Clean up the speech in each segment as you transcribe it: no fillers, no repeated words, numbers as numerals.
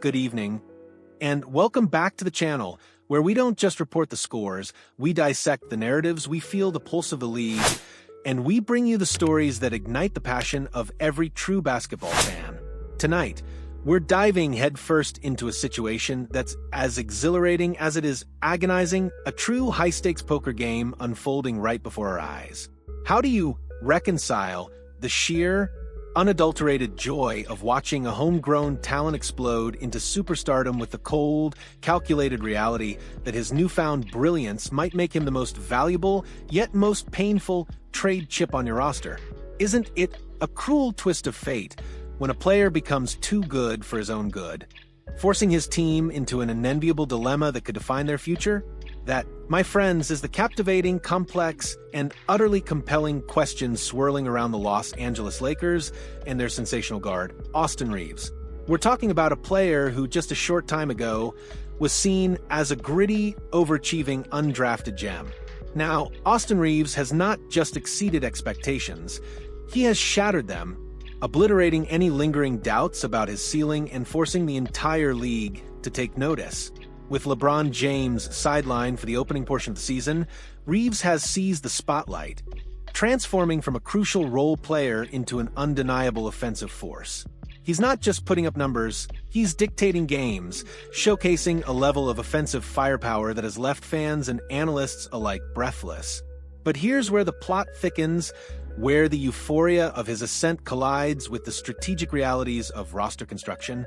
good evening, and welcome back to the channel, where we don't just report the scores, we dissect the narratives, we feel the pulse of the league, and we bring you the stories that ignite the passion of every true basketball fan. Tonight, we're diving headfirst into a situation that's as exhilarating as it is agonizing, a true high-stakes poker game unfolding right before our eyes. How do you reconcile the sheer, unadulterated joy of watching a homegrown talent explode into superstardom with the cold, calculated reality that his newfound brilliance might make him the most valuable, yet most painful, trade chip on your roster? Isn't it a cruel twist of fate when a player becomes too good for his own good, forcing his team into an unenviable dilemma that could define their future? That, my friends, is the captivating, complex, and utterly compelling question swirling around the Los Angeles Lakers and their sensational guard, Austin Reaves. We're talking about a player who just a short time ago was seen as a gritty, overachieving, undrafted gem. Now, Austin Reaves has not just exceeded expectations, he has shattered them, obliterating any lingering doubts about his ceiling and forcing the entire league to take notice. With LeBron James sidelined for the opening portion of the season, Reaves has seized the spotlight, transforming from a crucial role player into an undeniable offensive force. He's not just putting up numbers, he's dictating games, showcasing a level of offensive firepower that has left fans and analysts alike breathless. But here's where the plot thickens, where the euphoria of his ascent collides with the strategic realities of roster construction.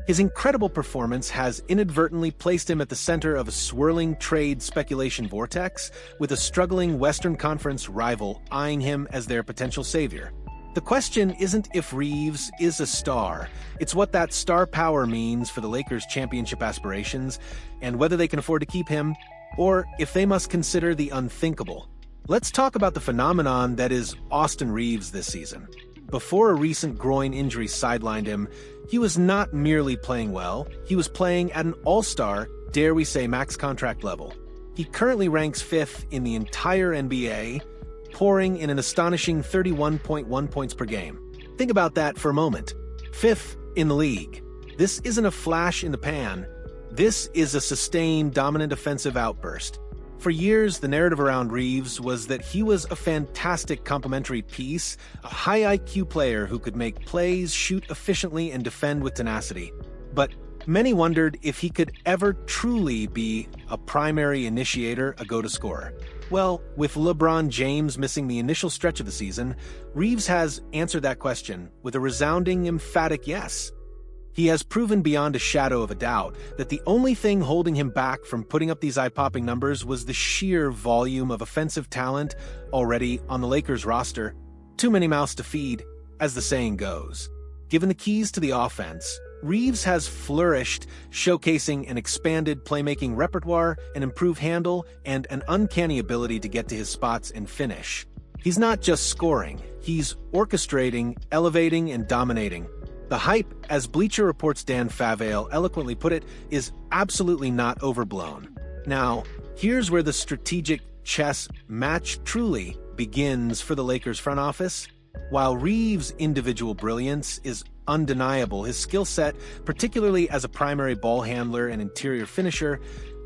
His incredible performance has inadvertently placed him at the center of a swirling trade speculation vortex, with a struggling Western Conference rival eyeing him as their potential savior. The question isn't if Reaves is a star, it's what that star power means for the Lakers' championship aspirations, and whether they can afford to keep him, or if they must consider the unthinkable. Let's talk about the phenomenon that is Austin Reaves this season. Before a recent groin injury sidelined him, he was not merely playing well, he was playing at an all-star, dare we say max contract level. He currently ranks 5th in the entire NBA, pouring in an astonishing 31.1 points per game. Think about that for a moment. 5th in the league. This isn't a flash in the pan. This is a sustained, dominant offensive outburst. For years, the narrative around Reaves was that he was a fantastic complementary piece, a high IQ player who could make plays, shoot efficiently, and defend with tenacity. But many wondered if he could ever truly be a primary initiator, a go-to scorer. Well, with LeBron James missing the initial stretch of the season, Reaves has answered that question with a resounding, emphatic yes. He has proven beyond a shadow of a doubt that the only thing holding him back from putting up these eye-popping numbers was the sheer volume of offensive talent already on the Lakers roster. Too many mouths to feed, as the saying goes. Given the keys to the offense, Reaves has flourished, showcasing an expanded playmaking repertoire, an improved handle, and an uncanny ability to get to his spots and finish. He's not just scoring, he's orchestrating, elevating, and dominating. The hype, as Bleacher Report's Dan Favale eloquently put it, is absolutely not overblown. Now, here's where the strategic chess match truly begins for the Lakers front office. While Reaves' individual brilliance is undeniable, his skill set, particularly as a primary ball handler and interior finisher,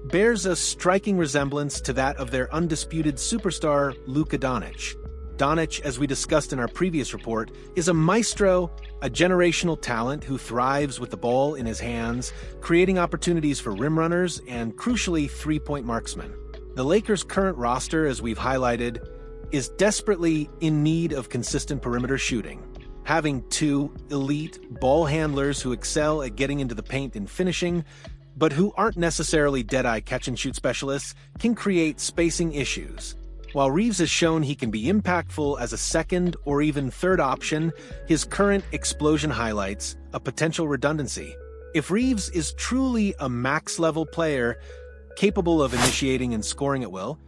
bears a striking resemblance to that of their undisputed superstar, Luka Doncic. Doncic, as we discussed in our previous report, is a maestro, a generational talent who thrives with the ball in his hands, creating opportunities for rim runners and, crucially, three-point marksmen. The Lakers' current roster, as we've highlighted, is desperately in need of consistent perimeter shooting. Having two elite ball handlers who excel at getting into the paint and finishing, but who aren't necessarily dead-eye catch-and-shoot specialists, can create spacing issues. While Reaves has shown he can be impactful as a second or even third option, his current explosion highlights a potential redundancy. If Reaves is truly a max-level player, capable of initiating and scoring at will,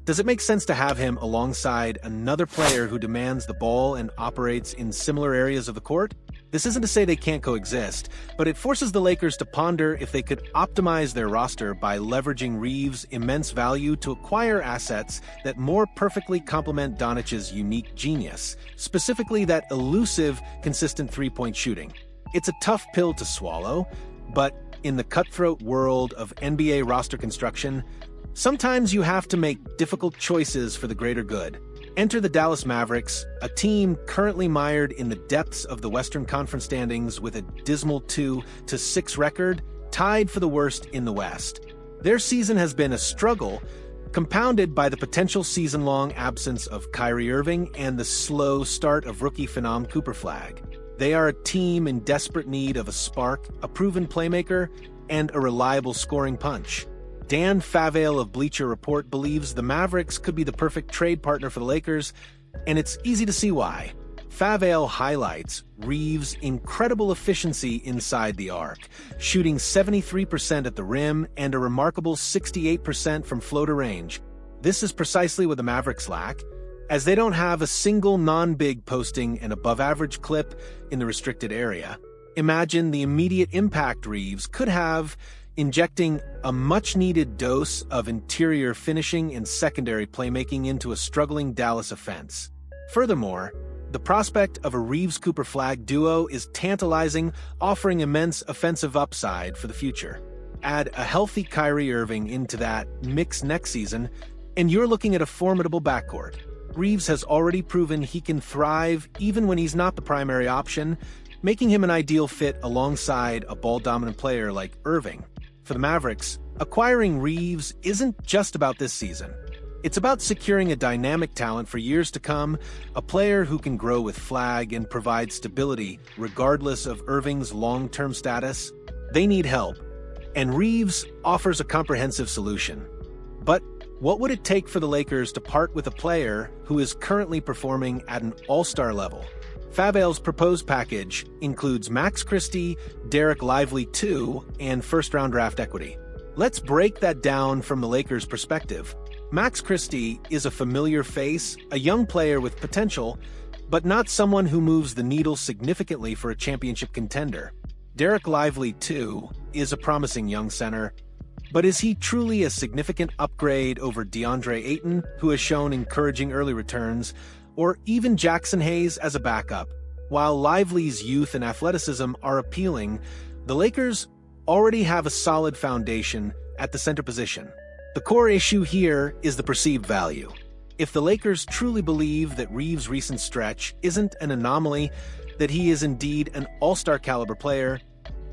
does it make sense to have him alongside another player who demands the ball and operates in similar areas of the court? This isn't to say they can't coexist, but it forces the Lakers to ponder if they could optimize their roster by leveraging Reaves' immense value to acquire assets that more perfectly complement Doncic's unique genius, specifically that elusive, consistent three-point shooting. It's a tough pill to swallow, But in the cutthroat world of NBA roster construction, sometimes you have to make difficult choices for the greater good. Enter the Dallas Mavericks, a team currently mired in the depths of the Western Conference standings with a dismal 2-6 record, tied for the worst in the West. Their season has been a struggle, compounded by the potential season-long absence of Kyrie Irving and the slow start of rookie phenom Cooper Flag. They are a team in desperate need of a spark, a proven playmaker, and a reliable scoring punch. Dan Favale of Bleacher Report believes the Mavericks could be the perfect trade partner for the Lakers, and it's easy to see why. Favale highlights Reaves' incredible efficiency inside the arc, shooting 73% at the rim and a remarkable 68% from floater range. This is precisely what the Mavericks lack, as they don't have a single non-big posting an above-average clip in the restricted area. Imagine the immediate impact Reaves could have, injecting a much-needed dose of interior finishing and secondary playmaking into a struggling Dallas offense. Furthermore, the prospect of a Reaves-Cooper Flag duo is tantalizing, offering immense offensive upside for the future. Add a healthy Kyrie Irving into that mix next season, and you're looking at a formidable backcourt. Reaves has already proven he can thrive even when he's not the primary option, making him an ideal fit alongside a ball-dominant player like Irving. For the Mavericks, acquiring Reaves isn't just about this season. It's about securing a dynamic talent for years to come, a player who can grow with Flag and provide stability regardless of Irving's long-term status. They need help, and Reaves offers a comprehensive solution. But what would it take for the Lakers to part with a player who is currently performing at an all-star level? Favale's proposed package includes Max Christie, Derek Lively II, and first-round draft equity. Let's break that down from the Lakers' perspective. Max Christie is a familiar face, a young player with potential, but not someone who moves the needle significantly for a championship contender. Derek Lively II is a promising young center, but is he truly a significant upgrade over DeAndre Ayton, who has shown encouraging early returns, or even Jackson Hayes as a backup? While Lively's youth and athleticism are appealing, the Lakers already have a solid foundation at the center position. The core issue here is the perceived value. If the Lakers truly believe that Reaves' recent stretch isn't an anomaly, that he is indeed an all-star caliber player,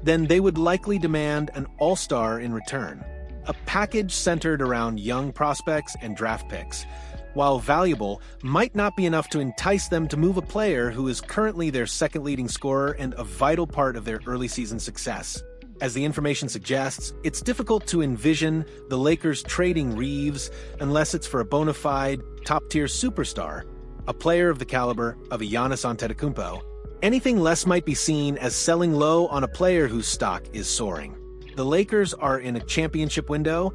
then they would likely demand an all-star in return. A package centered around young prospects and draft picks, while valuable, might not be enough to entice them to move a player who is currently their second leading scorer and a vital part of their early season success. As the information suggests, it's difficult to envision the Lakers trading Reaves unless it's for a bona fide, top-tier superstar, a player of the caliber of a Giannis Antetokounmpo. Anything less might be seen as selling low on a player whose stock is soaring. The Lakers are in a championship window,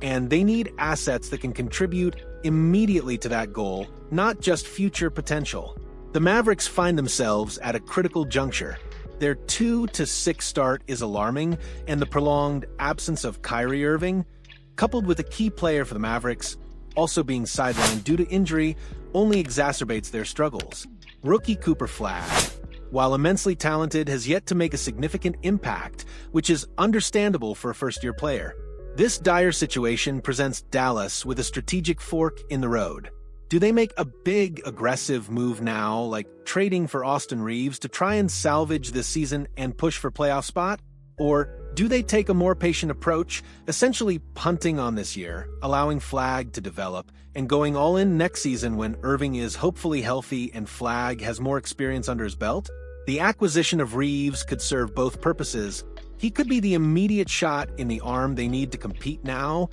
and they need assets that can contribute immediately to that goal, not just future potential. The Mavericks find themselves at a critical juncture. Their 2-6 start is alarming, and the prolonged absence of Kyrie Irving, coupled with a key player for the Mavericks also being sidelined due to injury, only exacerbates their struggles. Rookie Cooper Flag, while immensely talented, has yet to make a significant impact, which is understandable for a first-year player. This dire situation presents Dallas with a strategic fork in the road. Do they make a big, aggressive move now, like trading for Austin Reaves to try and salvage this season and push for playoff spot? Or do they take a more patient approach, essentially punting on this year, allowing Flag to develop, and going all in next season when Irving is hopefully healthy and Flag has more experience under his belt? The acquisition of Reaves could serve both purposes. He could be the immediate shot in the arm they need to compete now,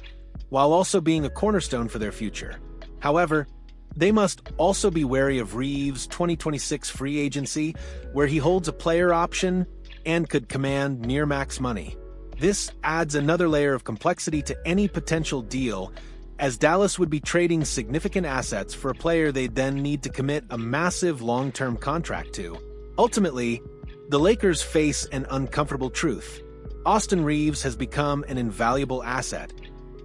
while also being a cornerstone for their future. However, they must also be wary of Reaves' 2026 free agency, where he holds a player option and could command near max money. This adds another layer of complexity to any potential deal, as Dallas would be trading significant assets for a player they'd then need to commit a massive long-term contract to. Ultimately, the Lakers face an uncomfortable truth. Austin Reaves has become an invaluable asset,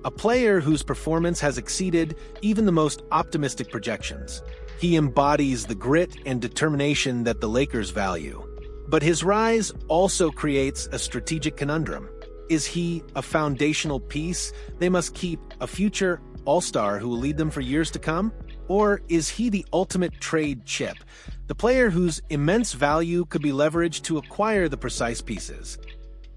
a player whose performance has exceeded even the most optimistic projections. He embodies the grit and determination that the Lakers value. But his rise also creates a strategic conundrum. Is he a foundational piece they must keep, a future all-star who will lead them for years to come? Or is he the ultimate trade chip, the player whose immense value could be leveraged to acquire the precise pieces?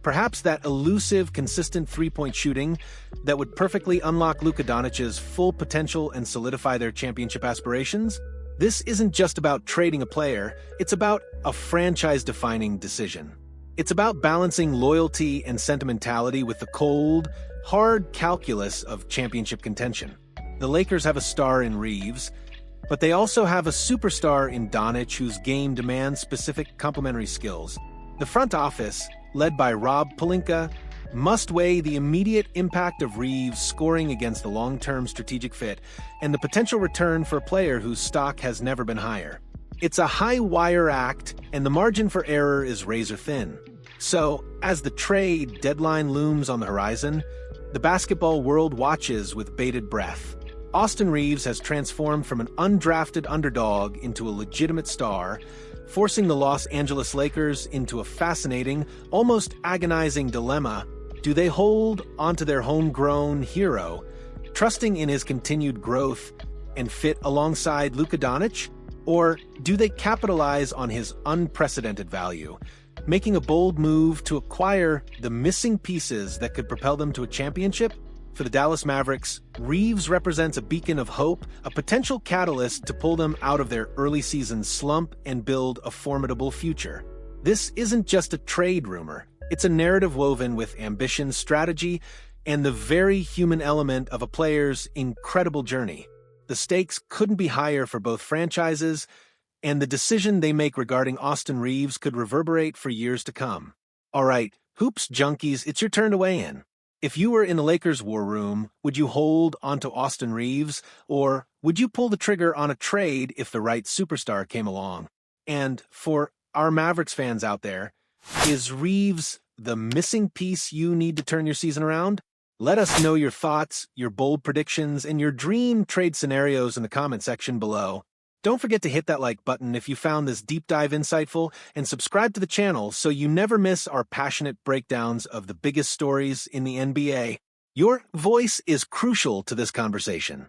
Perhaps that elusive, consistent three-point shooting that would perfectly unlock Luka Doncic's full potential and solidify their championship aspirations? This isn't just about trading a player, it's about a franchise-defining decision. It's about balancing loyalty and sentimentality with the cold, hard calculus of championship contention. The Lakers have a star in Reaves, but they also have a superstar in Doncic whose game demands specific complementary skills. The front office, led by Rob Pelinka, must weigh the immediate impact of Reaves scoring against the long-term strategic fit and the potential return for a player whose stock has never been higher. It's a high-wire act, and the margin for error is razor-thin. So, as the trade deadline looms on the horizon, the basketball world watches with bated breath. Austin Reaves has transformed from an undrafted underdog into a legitimate star, forcing the Los Angeles Lakers into a fascinating, almost agonizing dilemma. Do they hold onto their homegrown hero, trusting in his continued growth and fit alongside Luka Doncic? Or do they capitalize on his unprecedented value, making a bold move to acquire the missing pieces that could propel them to a championship? For the Dallas Mavericks, Reaves represents a beacon of hope, a potential catalyst to pull them out of their early season slump and build a formidable future. This isn't just a trade rumor. It's a narrative woven with ambition, strategy, and the very human element of a player's incredible journey. The stakes couldn't be higher for both franchises, and the decision they make regarding Austin Reaves could reverberate for years to come. All right, Hoops Junkies, it's your turn to weigh in. If you were in the Lakers' war room, would you hold onto Austin Reaves, or would you pull the trigger on a trade if the right superstar came along? And for our Mavericks fans out there, is Reaves the missing piece you need to turn your season around? Let us know your thoughts, your bold predictions, and your dream trade scenarios in the comment section below. Don't forget to hit that like button if you found this deep dive insightful, and subscribe to the channel so you never miss our passionate breakdowns of the biggest stories in the NBA. Your voice is crucial to this conversation.